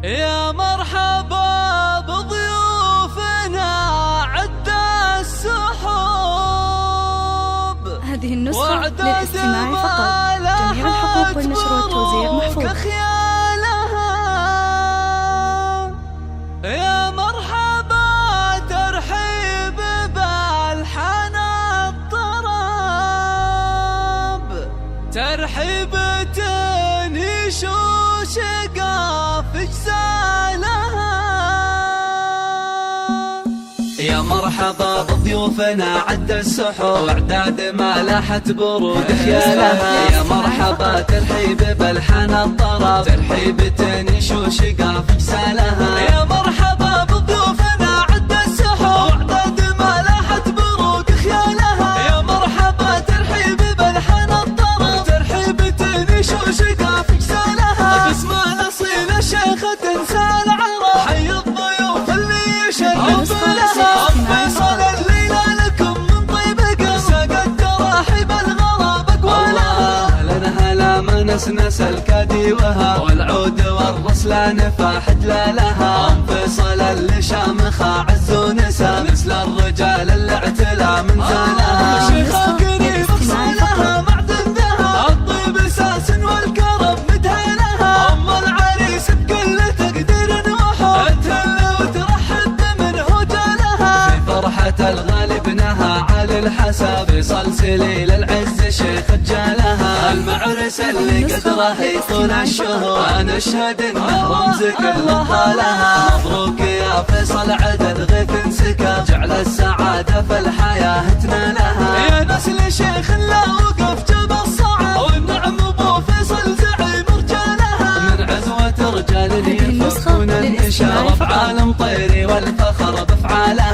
يا مرحبا بضيوفنا عد السحوب. هذه النسخة للاستماع فقط. جميع الحقوق والنشر والتوزيع محفوظ. يا مرحبا ترحيب بالحان الطرب، ترحيبة يشوش قاف اجزالها. يا مرحبا بضيوفنا عد السحور، اعداد ما لاحت برود خيالها. يا مرحبا ترحيب بالحان الطرب، ترحيبة يشوش قاف اجزالها. يا مرحبا بضيوفنا عد السحور، اعداد ما لاحت برود خيالها. يا مرحبا ترحيب بالحان الطرب، ترحيبة يشوش قاف اجزالها. باسم الاصيل الشيخة تنسى العرب، حي الضيوف اللي يشرف لها. فيصل الليلة لكم من طيب قلب، ساقت تراحيب الغراب اقوالها. هلا هلا ما نسنس الكادي وها، والعود والرسلان فاحت لها. ام فيصل اللي شامخة عز ونسى، مثل الرجال اللي اعتلى من زالها. شيخة قريب اصيلها معدن ذهب، الطيب اساس والكرم مدهنها. ام العريس بكل تقدير وحب، تهل وترحب بمنه جالها. في فرحة الغالي ابنها على الحسب، سلسليل العز شيخ جالها. المعرس اللي قدره يطول الشهور، انا اشهد انه رمز كل طالها. مبروك يا فيصل عدل غيث انسكب، جعل السعادة في الحياة تنالها. يا نسل شيخ لا وقف جبل صعب، والنعم ابو فيصل زعيم رجالها. من عزوة رجال يفكون النشار بعالم طيري، والفخر بافعالها.